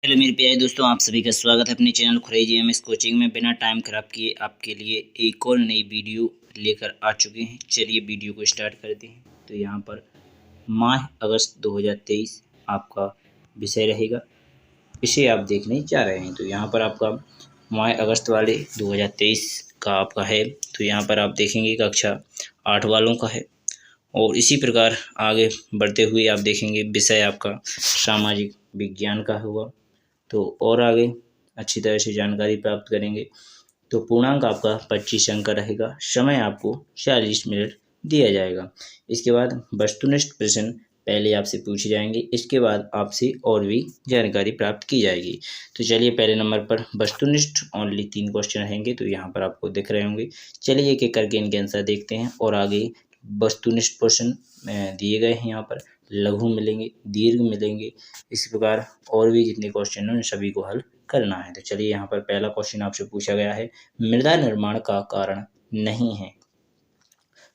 Hello मेरे प्यारे दोस्तों, आप सभी का स्वागत है अपने चैनल खुराई एमएस कोचिंग में। बिना टाइम खराब किए आपके लिए एक और नई वीडियो लेकर आ चुके हैं। चलिए वीडियो को स्टार्ट करते हैं। तो यहाँ पर माह अगस्त 2023 आपका विषय रहेगा, इसे आप देखने जा रहे हैं। तो यहाँ पर आपका माह अगस्त वाले 2023 का आपका है। तो यहाँ पर आप देखेंगे कक्षा 8 वालों का है और इसी प्रकार आगे बढ़ते हुए आप देखेंगे विषय आपका सामाजिक विज्ञान का हुआ। तो और आगे अच्छी तरह से जानकारी प्राप्त करेंगे। तो पूर्णांक आपका 25 अंक का रहेगा। समय आपको 40 मिनट दिया जाएगा। इसके बाद वस्तुनिष्ठ प्रश्न पहले आपसे पूछे जाएंगे, इसके बाद आपसे और भी जानकारी प्राप्त की जाएगी। तो चलिए पहले नंबर पर वस्तुनिष्ठ ओनली 3 क्वेश्चन रहेंगे। तो यहाँ पर आपको दिख रहे होंगे। चलिए एक एक करके इनके आंसर देखते हैं और आगे वस्तुनिष्ठ प्रश्न दिए गए हैं। यहाँ पर लघु मिलेंगे, दीर्घ मिलेंगे, इस प्रकार और भी जितने क्वेश्चन हैं उन सभी को हल करना है। तो चलिए यहाँ पर पहला क्वेश्चन आपसे पूछा गया है, मृदा निर्माण का कारण नहीं है।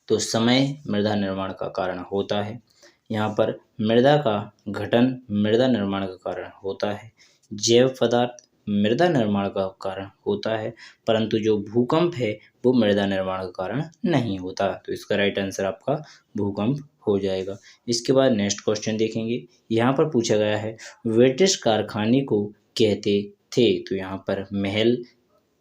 तो समय मृदा निर्माण का कारण होता है। यहाँ पर मृदा का गठन मृदा निर्माण का कारण होता है। जैव पदार्थ मृदा निर्माण का कारण होता है, परंतु जो भूकंप है वो मृदा निर्माण का कारण नहीं होता। तो इसका राइट आंसर आपका भूकंप हो जाएगा। इसके बाद नेक्स्ट क्वेश्चन देखेंगे। यहाँ पर पूछा गया है, ब्रिटिश कारखाने को कहते थे। तो यहाँ पर महल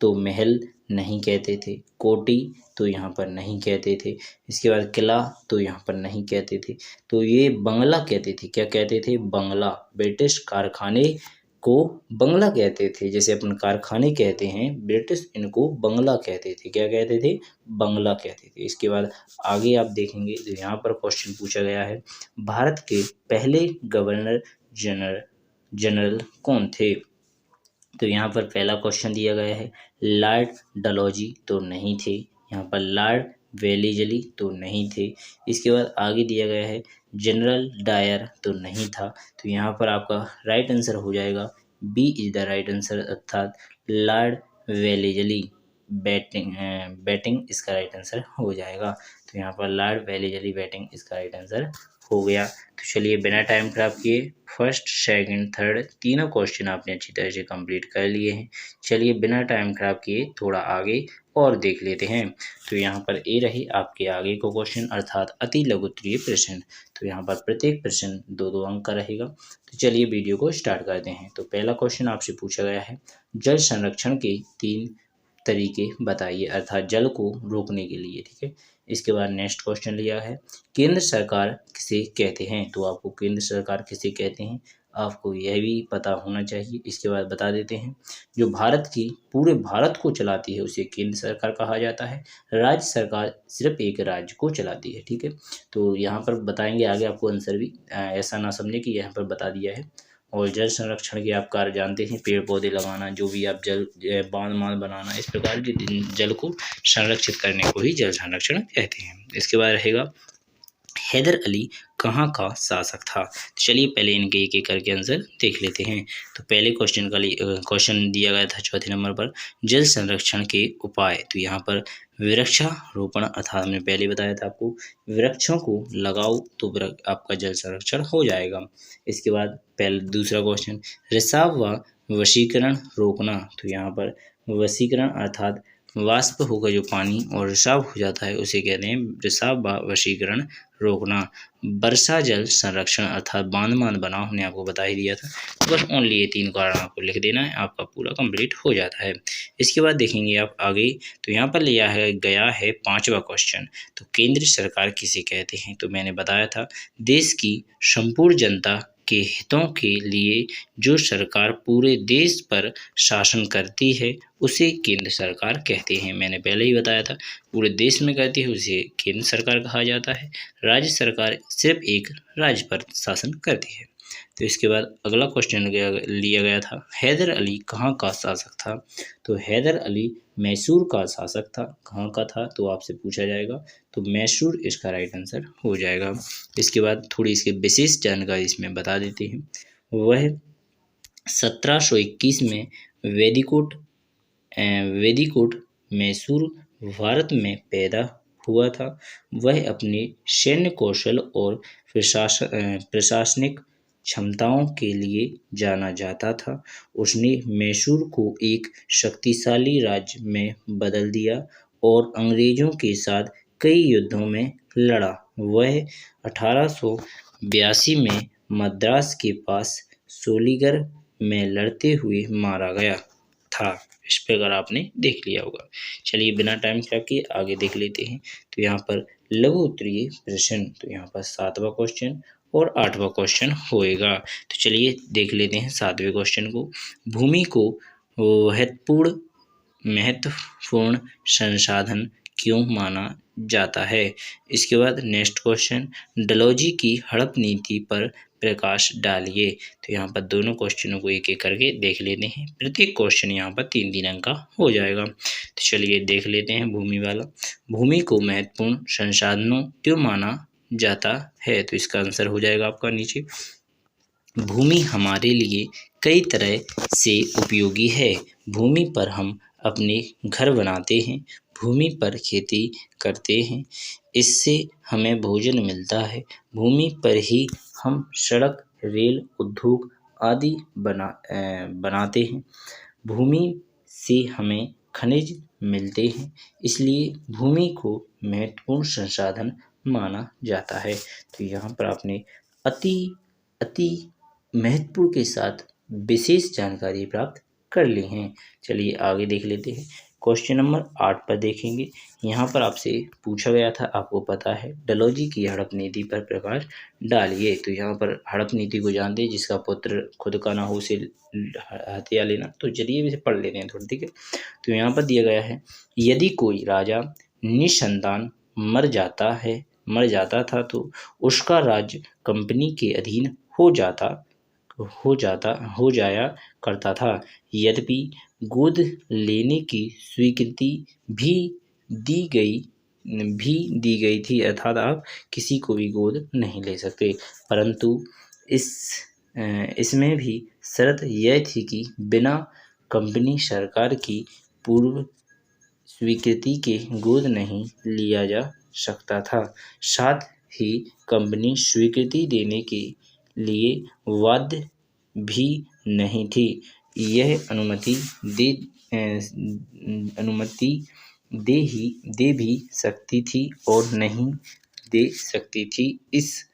तो महल नहीं कहते थे, कोठी तो यहाँ पर नहीं कहते थे, इसके बाद किला तो यहाँ पर नहीं कहते थे, तो ये बंगला कहते थे। क्या कहते थे? बंगला। ब्रिटिश कारखाने को बंगला कहते थे। जैसे अपन कारखाने कहते हैं, ब्रिटिश इनको बंगला कहते थे। क्या कहते थे? बंगला कहते थे। इसके बाद आगे आप देखेंगे तो यहाँ पर क्वेश्चन पूछा गया है, भारत के पहले गवर्नर जनरल कौन थे। तो यहाँ पर पहला क्वेश्चन दिया गया है, लॉर्ड डलहौजी तो नहीं थे। यहाँ पर लॉर्ड वेलेस्ली तो नहीं थे। इसके बाद आगे दिया गया है, जनरल डायर तो नहीं था। तो यहाँ पर आपका राइट आंसर हो जाएगा B is the right answer, अर्थात लॉर्ड वेलेस्ली बैटिंग इसका राइट आंसर हो जाएगा। तो यहाँ पर लॉर्ड वेलेस्ली बैटिंग इसका राइट आंसर हो गया। तो चलिए बिना टाइम खराब किए फर्स्ट सेकंड थर्ड तीनों क्वेश्चन आपने अच्छी तरह से कंप्लीट कर लिए हैं। चलिए बिना टाइम खराब किए थोड़ा आगे और देख लेते हैं। तो यहाँ पर ए रही आपके आगे को क्वेश्चन, अर्थात अति लघुत्तरीय प्रश्न। तो यहाँ पर प्रत्येक प्रश्न 2-2 अंक का रहेगा। तो चलिए वीडियो को स्टार्ट करते हैं। तो पहला क्वेश्चन आपसे पूछा गया है, जल संरक्षण के 3 तरीके बताइए, अर्थात जल को रोकने के लिए। ठीक है। इसके बाद नेक्स्ट क्वेश्चन लिया है, केंद्र सरकार किसे कहते हैं। तो आपको केंद्र सरकार किसे कहते हैं आपको यह भी पता होना चाहिए। इसके बाद बता देते हैं, जो भारत की पूरे भारत को चलाती है उसे केंद्र सरकार कहा जाता है। राज्य सरकार सिर्फ एक राज्य को चलाती है। ठीक है। तो यहाँ पर बताएंगे आगे आपको आंसर भी, ऐसा ना समझे कि यहाँ पर बता दिया है। और जल संरक्षण के आप कार्य जानते हैं, पेड़ पौधे लगाना, जो भी आप जल बांध बांध बनाना, इस प्रकार के जल को संरक्षित करने को ही जल संरक्षण कहते हैं। इसके बाद रहेगा, हैदर अली कहाँ का शासक था। चलिए पहले इनके एक एक करके आंसर देख लेते हैं। तो पहले क्वेश्चन दिया गया था चौथे नंबर पर, जल संरक्षण के उपाय। तो यहाँ पर वृक्षारोपण, अर्थात हमने पहले बताया था आपको, वृक्षों को लगाओ तो आपका जल संरक्षण हो जाएगा। इसके बाद पहले दूसरा क्वेश्चन, रिसाव व वशीकरण रोकना। तो यहाँ पर वशीकरण अर्थात वाष्प होकर जो पानी और रिसाव हो जाता है उसे कहते हैं रिसाव व वशीकरण रोकना। वर्षा जल संरक्षण अर्थात बांध बनाओ, हमने आपको बता ही दिया था। तो बस ओनली ये 3 कारण आपको लिख देना है, आपका पूरा कंप्लीट हो जाता है। इसके बाद देखेंगे आप आगे। तो यहाँ पर लिया है गया है 5वां क्वेश्चन, तो केंद्र सरकार किसे कहते हैं। तो मैंने बताया था, देश की संपूर्ण जनता के हितों के लिए जो सरकार पूरे देश पर शासन करती है उसे केंद्र सरकार कहते हैं। मैंने पहले ही बताया था, पूरे देश में करती है उसे केंद्र सरकार कहा जाता है। राज्य सरकार सिर्फ एक राज्य पर शासन करती है। तो इसके बाद अगला क्वेश्चन लिया गया था, हैदर अली कहाँ का शासक था। तो हैदर अली मैसूर का शासक था। कहाँ का था तो आपसे पूछा जाएगा, तो मैसूर इसका राइट आंसर हो जाएगा। इसके बाद थोड़ी इसकी विशेष जानकारी इसमें बता देते हैं। वह 1721 में वेदिकोट मैसूर भारत में पैदा हुआ था। वह अपने सैन्य कौशल और प्रशासनिक क्षमताओं के लिए जाना जाता था। उसने मैसूर को एक शक्तिशाली राज्य में बदल दिया और अंग्रेजों के साथ कई युद्धों में लड़ा। वह 1882 में मद्रास के पास सोलीगढ़ में लड़ते हुए मारा गया था। इस प्रकार आपने देख लिया होगा। चलिए बिना टाइम खराब किए आगे देख लेते हैं। तो यहाँ पर लघु उत्तरीय प्रश्न, तो यहाँ पर 7वां क्वेश्चन और 8वां क्वेश्चन होएगा। तो चलिए देख लेते हैं 7वें क्वेश्चन को। भूमि को महत्वपूर्ण संसाधन क्यों माना जाता है। इसके बाद नेक्स्ट क्वेश्चन, डलहौजी की हड़प नीति पर प्रकाश डालिए। तो यहाँ पर दोनों क्वेश्चनों को एक एक करके देख लेते हैं। प्रत्येक क्वेश्चन यहाँ पर 3 अंक का हो जाएगा। तो चलिए देख लेते हैं भूमि वाला। भूमि को महत्वपूर्ण संसाधनों क्यों माना जाता है, तो इसका आंसर हो जाएगा आपका नीचे। भूमि हमारे लिए कई तरह से उपयोगी है। भूमि पर हम अपने घर बनाते हैं, भूमि पर खेती करते हैं, इससे हमें भोजन मिलता है। भूमि पर ही हम सड़क, रेल, उद्योग आदि बनाते हैं। भूमि से हमें खनिज मिलते हैं, इसलिए भूमि को महत्वपूर्ण संसाधन माना जाता है। तो यहाँ पर आपने अति अति महत्वपूर्ण के साथ विशेष जानकारी प्राप्त कर ली हैं। चलिए आगे देख लेते हैं। क्वेश्चन नंबर 8 पर देखेंगे। यहाँ पर आपसे पूछा गया था, आपको पता है, डलहौजी की हड़प नीति पर प्रकाश डालिए। तो यहाँ पर हड़प नीति को जानते हैं, जिसका पुत्र खुद का ना हो उसे हथिया लेना। तो चलिए इसे पढ़ लेते हैं थोड़ा, ठीक है। तो यहाँ पर दिया गया है, यदि कोई राजा निसंतान मर जाता था तो उसका राज्य कंपनी के अधीन हो जाया करता था। यद्यपि गोद लेने की स्वीकृति भी दी गई थी, अर्थात आप किसी को भी गोद नहीं ले सकते, परंतु इसमें भी शर्त यह थी कि बिना कंपनी सरकार की पूर्व स्वीकृति के गोद नहीं लिया जा सकता था। साथ ही कंपनी स्वीकृति देने के लिए बाध्य भी नहीं थी। यह अनुमति दे भी सकती थी और नहीं दे सकती थी। इस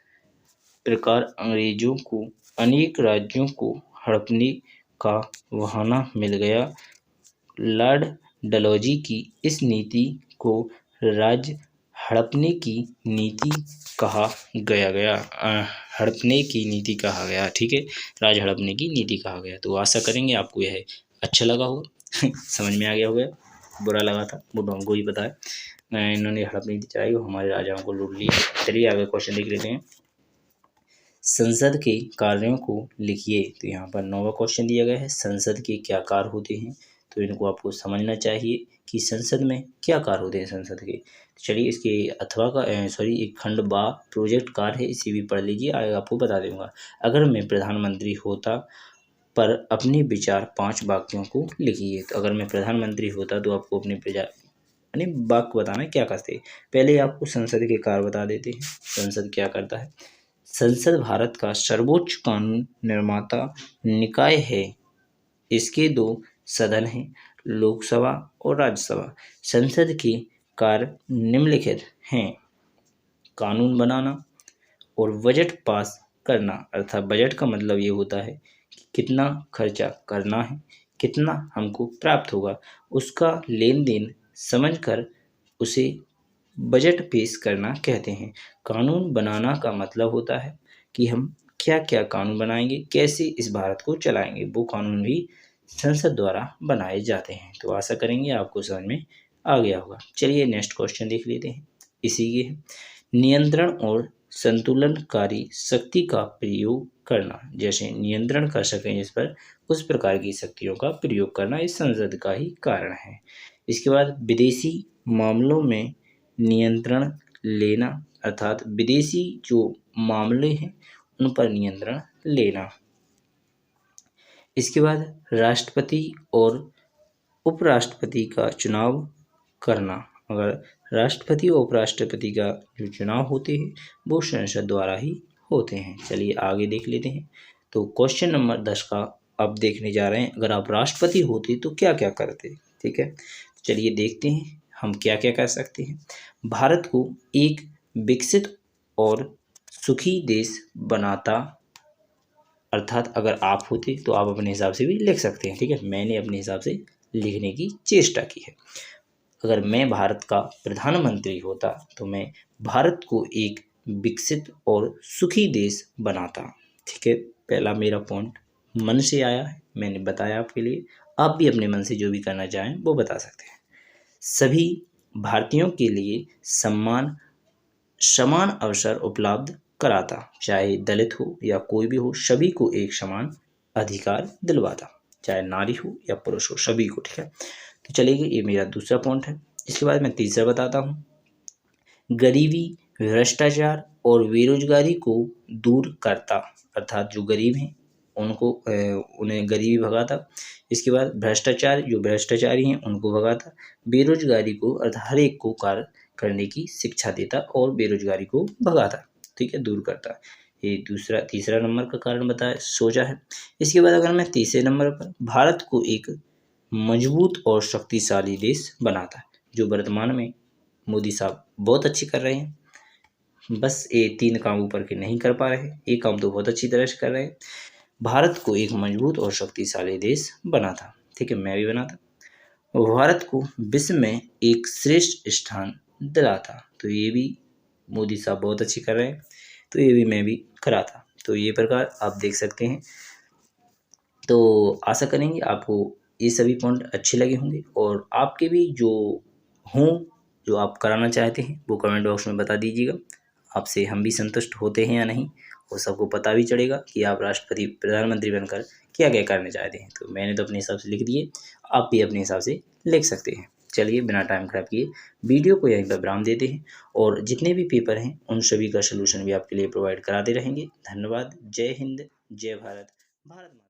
प्रकार अंग्रेजों को अनेक राज्यों को हड़पने का बहाना मिल गया। लॉर्ड डलहौजी की इस नीति को राज्य हड़पने की नीति कहा गया, ठीक है, राज हड़पने की नीति कहा गया। तो आशा करेंगे आपको यह अच्छा लगा होगा समझ में आ गया होगा। बुरा लगा था वो तो हमको ही पता है, इन्होंने हड़प नीति चलाई और हमारे राजाओं को लूट लिया। चलिए आगे क्वेश्चन देख लेते हैं। संसद के कार्यों को लिखिए। तो यहाँ पर 9वां क्वेश्चन दिया गया है, संसद के क्या कार्य होते हैं। तो इनको आपको समझना चाहिए कि संसद में क्या कार्य होते हैं संसद के। चलिए इसके एक खंड बा प्रोजेक्ट कार्य है, इसे भी पढ़ लीजिए, आगे आपको बता दूंगा। अगर मैं प्रधानमंत्री होता पर अपने विचार 5 वाक्यों को लिखिए। तो अगर मैं प्रधानमंत्री होता तो आपको अपने वाक्य बताना है क्या करते। पहले आपको संसद के कार्य बता देते हैं। संसद क्या करता है। संसद भारत का सर्वोच्च कानून निर्माता निकाय है। इसके 2 सदन हैं, लोकसभा और राज्यसभा। संसद के कार्य निम्नलिखित हैं, कानून बनाना और बजट पास करना। अर्थात बजट का मतलब ये होता है कि कितना खर्चा करना है, कितना हमको प्राप्त होगा, उसका लेन देन समझकर उसे बजट पेश करना कहते हैं। कानून बनाना का मतलब होता है कि हम क्या क्या कानून बनाएंगे, कैसे इस भारत को चलाएंगे, वो कानून भी संसद द्वारा बनाए जाते हैं। तो आशा करेंगे आपको समझ में आ गया होगा। चलिए नेक्स्ट क्वेश्चन देख लेते हैं। इसी के नियंत्रण और संतुलनकारी शक्ति का प्रयोग करना। जैसे नियंत्रण कर सकें इस पर, उस प्रकार की शक्तियों का प्रयोग करना इस संसद का ही कारण है। इसके बाद विदेशी मामलों में नियंत्रण लेना, अर्थात विदेशी जो मामले हैं उन पर नियंत्रण लेना। इसके बाद राष्ट्रपति और उपराष्ट्रपति का चुनाव करना। अगर राष्ट्रपति और उपराष्ट्रपति का जो चुनाव होते हैं वो संसद द्वारा ही होते हैं। चलिए आगे देख लेते हैं। तो क्वेश्चन नंबर 10 का अब देखने जा रहे हैं, अगर आप राष्ट्रपति होते तो क्या क्या करते। ठीक है, चलिए देखते हैं हम क्या क्या कर सकते हैं। भारत को एक विकसित और सुखी देश बनाता, अर्थात अगर आप होते तो आप अपने हिसाब से भी लिख सकते हैं। ठीक है, मैंने अपने हिसाब से लिखने की चेष्टा की है। अगर मैं भारत का प्रधानमंत्री होता तो मैं भारत को एक विकसित और सुखी देश बनाता। ठीक है, पहला मेरा पॉइंट मन से आया है, मैंने बताया आपके लिए। आप भी अपने मन से जो भी करना चाहें वो बता सकते हैं। सभी भारतीयों के लिए समान अवसर उपलब्ध कराता, चाहे दलित हो या कोई भी हो, सभी को एक समान अधिकार दिलवाता, चाहे नारी हो या पुरुष हो, सभी को। ठीक है, तो चलिए ये मेरा दूसरा पॉइंट है। इसके बाद मैं तीसरा बताता हूँ। गरीबी, भ्रष्टाचार और बेरोजगारी को दूर करता, अर्थात जो गरीब हैं उनको उन्हें गरीबी भगाता। इसके बाद भ्रष्टाचार, जो भ्रष्टाचारी हैं उनको भगाता। बेरोजगारी को अर्थात हर एक को कार्य करने की शिक्षा देता और बेरोजगारी को भगाता। ठीक है, दूर करता। ये तीसरा नंबर का कारण बताया सोचा है। इसके बाद अगर मैं तीसरे नंबर पर भारत को एक मजबूत और शक्तिशाली देश बनाता है, जो वर्तमान में मोदी साहब बहुत अच्छी कर रहे हैं। बस ये 3 काम ऊपर के नहीं कर पा रहे, एक काम तो बहुत अच्छी तरह से कर रहे हैं। भारत को एक मजबूत और शक्तिशाली देश बनाता। ठीक है, मैं भी बनाता। भारत को विश्व में एक श्रेष्ठ स्थान दिलाता, तो ये भी मोदी साहब बहुत अच्छी कर रहे हैं, तो ये भी मैं भी कराता। तो ये प्रकार आप देख सकते हैं। तो आशा करेंगे आपको ये सभी पॉइंट अच्छे लगे होंगे, और आपके भी जो हों, जो आप कराना चाहते हैं वो कमेंट बॉक्स में बता दीजिएगा। आपसे हम भी संतुष्ट होते हैं या नहीं, वो सबको पता भी चलेगा कि आप राष्ट्रपति प्रधानमंत्री बनकर क्या क्या करना चाहते हैं। तो मैंने तो अपने हिसाब से लिख दिए, आप भी अपने हिसाब से लिख सकते हैं। चलिए बिना टाइम खराब किए वीडियो को यहीं पर विराम देते हैं, और जितने भी पेपर हैं उन सभी का सलूशन भी आपके लिए प्रोवाइड कराते रहेंगे। धन्यवाद। जय हिंद, जय भारत, भारत माता।